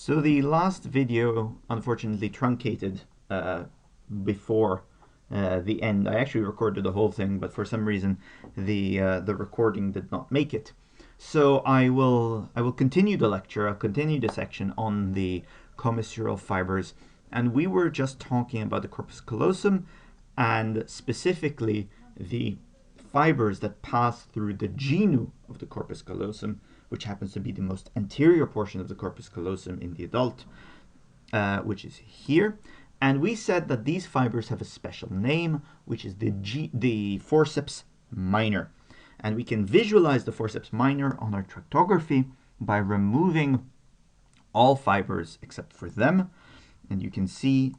So the last video unfortunately truncated before the end. I actually recorded the whole thing, but for some reason the recording did not make it. So I will continue the lecture. I'll continue the section on the commissural fibers, and we were just talking about the corpus callosum and specifically the fibers that pass through the genu of the corpus callosum, which happens to be the most anterior portion of the corpus callosum in the adult, which is here. And we said that these fibers have a special name, which is the forceps minor. And we can visualize the forceps minor on our tractography by removing all fibers except for them. And you can see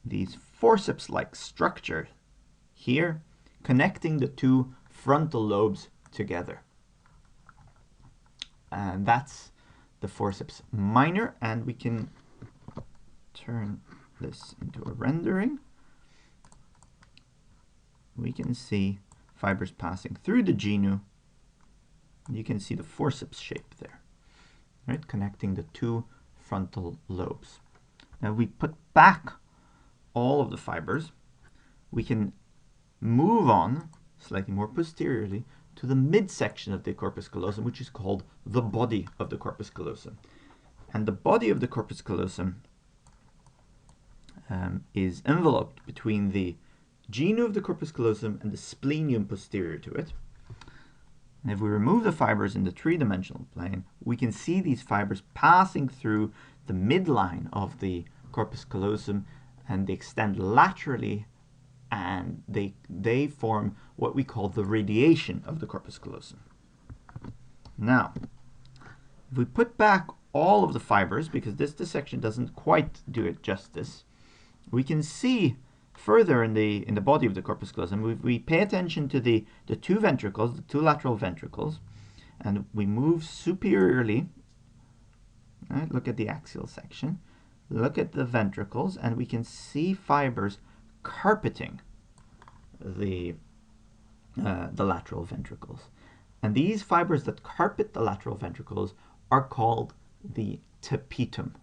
these forceps-like structure here, connecting the two frontal lobes together. And that's the forceps minor, and we can turn this into a rendering. We can see fibers passing through the genu. You can see the forceps shape there, right, connecting the two frontal lobes. Now we put back all of the fibers. We can move on slightly more posteriorly to the midsection of the corpus callosum, which is called the body of the corpus callosum. And the body of the corpus callosum is enveloped between the genu of the corpus callosum and the splenium posterior to it. And if we remove the fibers in the three-dimensional plane, we can see these fibers passing through the midline of the corpus callosum, and they extend laterally, and they form what we call the radiation of the corpus callosum. Now, if we put back all of the fibers, because this section doesn't quite do it justice, we can see further in the body of the corpus callosum. We pay attention to the two ventricles, the two lateral ventricles, and we move superiorly. Right, look at the axial section. Look at the ventricles, and we can see fibers carpeting the lateral ventricles. And these fibers that carpet the lateral ventricles are called the tapetum.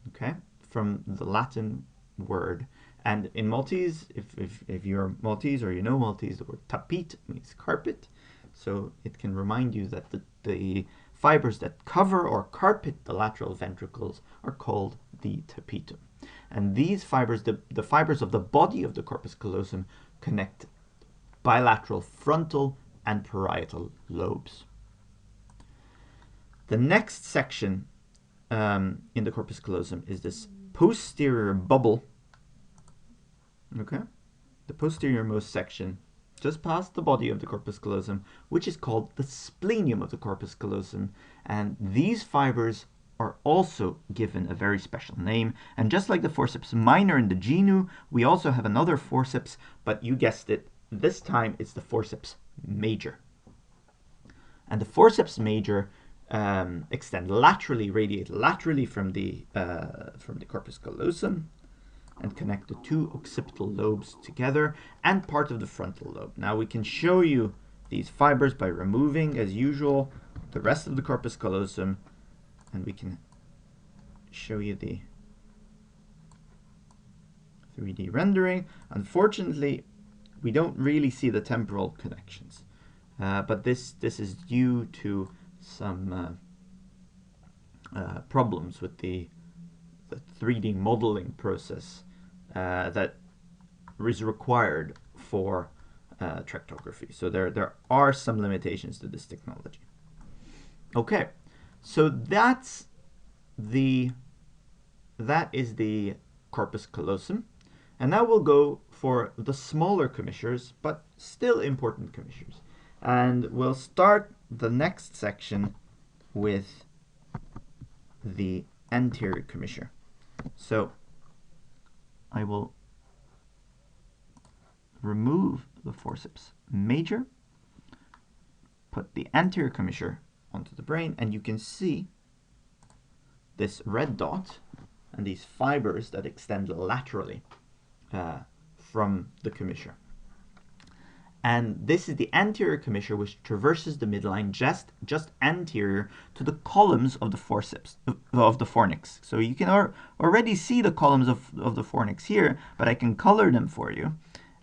Okay, from the Latin word. And in Maltese, if you're Maltese or you know Maltese, the word tapete means carpet. So it can remind you that the fibers that cover or carpet the lateral ventricles are called the tapetum. And these fibers, the fibers of the body of the corpus callosum, connect bilateral frontal and parietal lobes. The next section in the corpus callosum is this posterior bubble. Okay, the posterior-most section just past the body of the corpus callosum, which is called the splenium of the corpus callosum. And these fibers are also given a very special name. And just like the forceps minor in the genu, we also have another forceps, but you guessed it, this time it's the forceps major. And the forceps major extend laterally, radiate laterally from the corpus callosum, and connect the two occipital lobes together and part of the frontal lobe. Now we can show you these fibers by removing, as usual, the rest of the corpus callosum, and we can show you the 3D rendering. Unfortunately, we don't really see the temporal connections, but this is due to some problems with the 3D modeling process that is required for tractography. So there are some limitations to this technology. Okay, so that is the corpus callosum. And now we'll go for the smaller commissures, but still important commissures. And we'll start the next section with the anterior commissure. So I will remove the forceps major, put the anterior commissure onto the brain, and you can see this red dot and these fibers that extend laterally from the commissure. And this is the anterior commissure, which traverses the midline just anterior to the columns of the forceps, of the fornix. So you can already see the columns of the fornix here, but I can color them for you.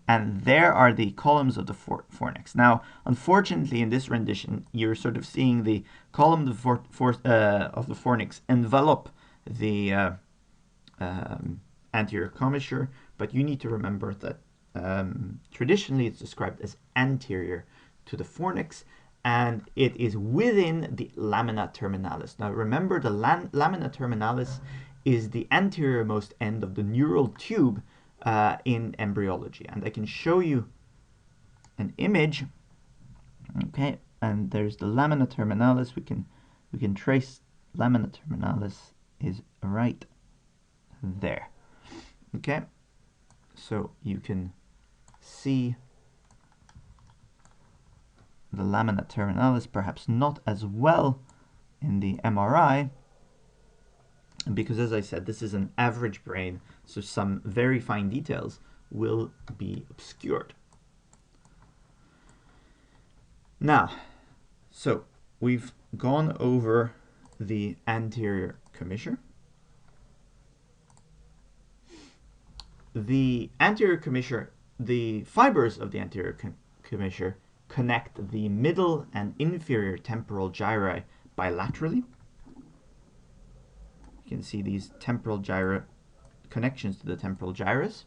And there are the columns of the fornix. Now, unfortunately, in this rendition, you're sort of seeing the column of the fornix envelop the anterior commissure, but you need to remember that traditionally it's described as anterior to the fornix, and it is within the lamina terminalis. Now remember, the lamina terminalis is the anterior-most end of the neural tube in embryology, and I can show you an image. Okay, and there's the lamina terminalis. We can trace lamina terminalis is right there. Okay, so you can see the lamina terminalis, perhaps not as well in the MRI, because as I said, this is an average brain, so some very fine details will be obscured. Now, so we've gone over the anterior commissure. The anterior commissure, the fibers of the anterior commissure connect the middle and inferior temporal gyri bilaterally. You can see these temporal gyri connections to the temporal gyrus,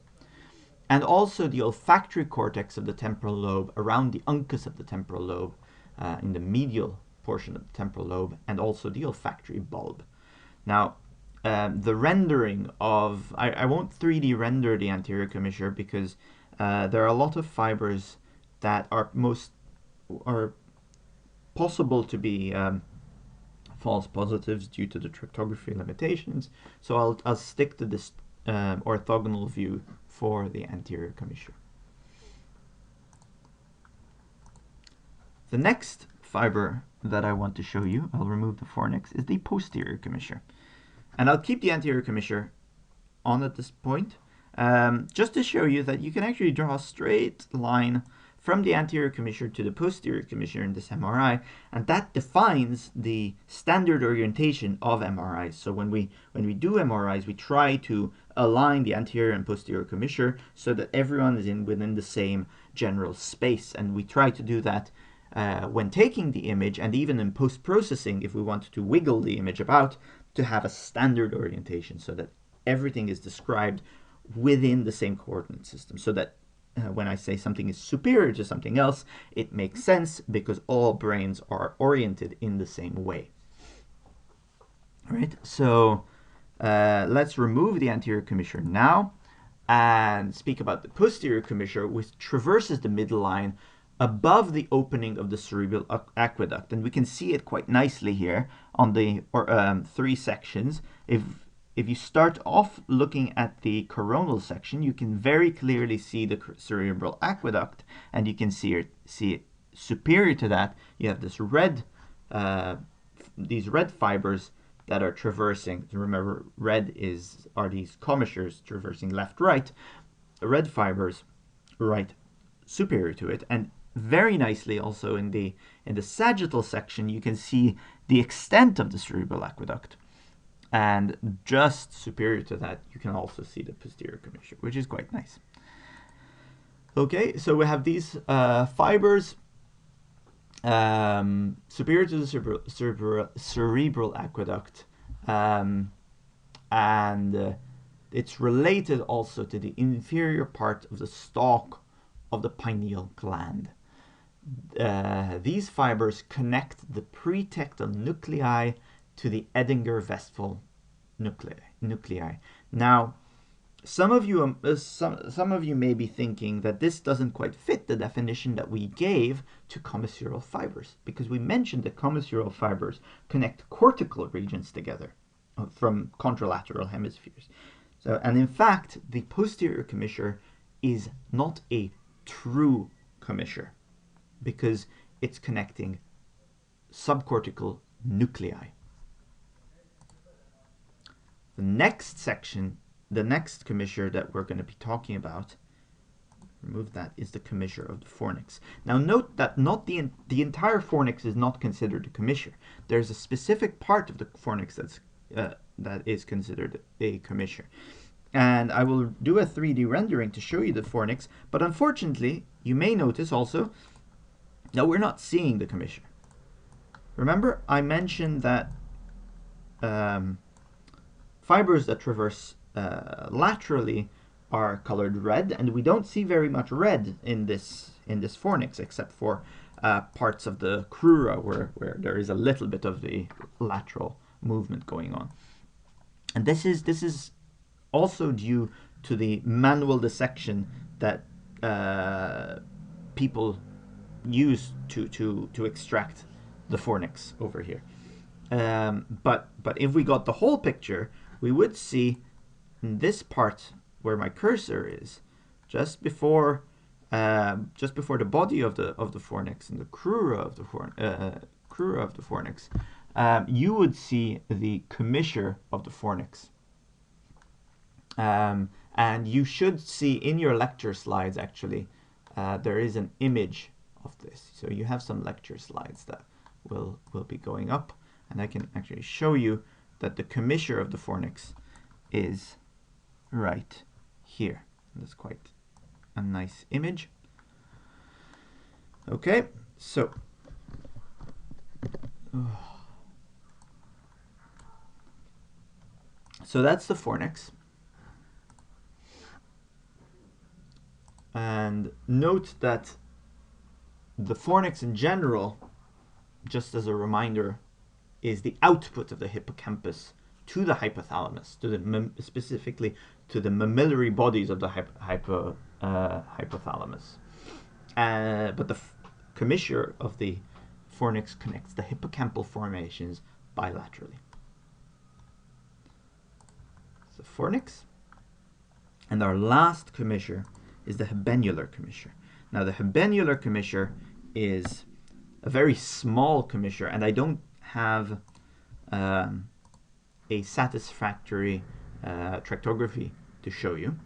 and also the olfactory cortex of the temporal lobe around the uncus of the temporal lobe in the medial portion of the temporal lobe, and also the olfactory bulb. Now, the rendering of, I won't 3D render the anterior commissure because there are a lot of fibers that are possible to be false positives due to the tractography limitations. So I'll stick to this orthogonal view for the anterior commissure. The next fiber that I want to show you, I'll remove the fornix, is the posterior commissure. And I'll keep the anterior commissure on at this point, just to show you that you can actually draw a straight line from the anterior commissure to the posterior commissure in this MRI, and that defines the standard orientation of MRIs. So when we do MRIs, we try to align the anterior and posterior commissure so that everyone is within the same general space, and we try to do that when taking the image, and even in post-processing if we want to wiggle the image about, to have a standard orientation so that everything is described within the same coordinate system, so that when I say something is superior to something else, it makes sense because all brains are oriented in the same way. All right, so let's remove the anterior commissure now and speak about the posterior commissure, which traverses the midline above the opening of the cerebral aqueduct, and we can see it quite nicely here on the three sections. If you start off looking at the coronal section, you can very clearly see the cerebral aqueduct, and you can see it superior to that. You have this these red fibers that are traversing. Remember, red are these commissures traversing left-right. Red fibers right superior to it, and very nicely also in the sagittal section, you can see the extent of the cerebral aqueduct. And just superior to that, you can also see the posterior commissure, which is quite nice. Okay, so we have these fibers superior to the cerebral aqueduct, and it's related also to the inferior part of the stalk of the pineal gland. These fibers connect the pretectal nuclei to the Edinger-Westphal nuclei. Now, some of you may be thinking that this doesn't quite fit the definition that we gave to commissural fibers, because we mentioned that commissural fibers connect cortical regions together from contralateral hemispheres. So, and in fact, the posterior commissure is not a true commissure because it's connecting subcortical nuclei. The next section, the next commissure that we're going to be talking about remove that, is the commissure of the fornix. Now note that not the entire fornix is not considered a commissure. There's a specific part of the fornix that is considered a commissure. And I will do a 3D rendering to show you the fornix, but unfortunately, you may notice also that we're not seeing the commissure. Remember, I mentioned that fibers that traverse laterally are colored red, and we don't see very much red in this fornix, except for parts of the crura where there is a little bit of the lateral movement going on. And this is also due to the manual dissection that people use to extract the fornix over here. But if we got the whole picture, we would see in this part where my cursor is, just before the body of the fornix and the crura of the fornix, you would see the commissure of the fornix. And you should see in your lecture slides, actually, there is an image of this. So you have some lecture slides that will be going up, and I can actually show you that the commissure of the fornix is right here. That's quite a nice image. Okay, so that's the fornix. And note that the fornix in general, just as a reminder, is the output of the hippocampus to the hypothalamus, specifically to the mammillary bodies of the hypothalamus. But the commissure of the fornix connects the hippocampal formations bilaterally. The fornix. And our last commissure is the habenular commissure. Now the habenular commissure is a very small commissure, and I don't have a satisfactory tractography to show you,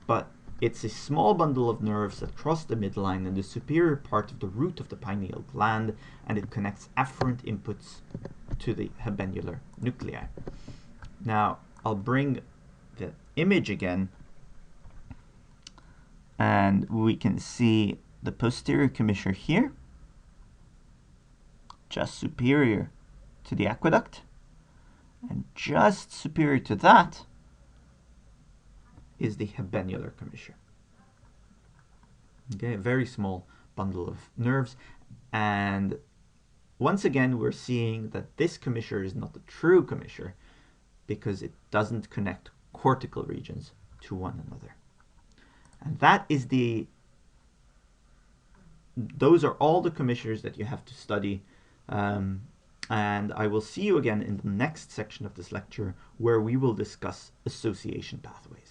but it's a small bundle of nerves that cross the midline and the superior part of the root of the pineal gland, and it connects afferent inputs to the habenular nuclei. Now I'll bring the image again, and we can see the posterior commissure here, just superior to the aqueduct, and just superior to that is the habenular commissure. Okay, a very small bundle of nerves, and once again we're seeing that this commissure is not the true commissure because it doesn't connect cortical regions to one another. And that is those are all the commissures that you have to study. And I will see you again in the next section of this lecture, where we will discuss association pathways.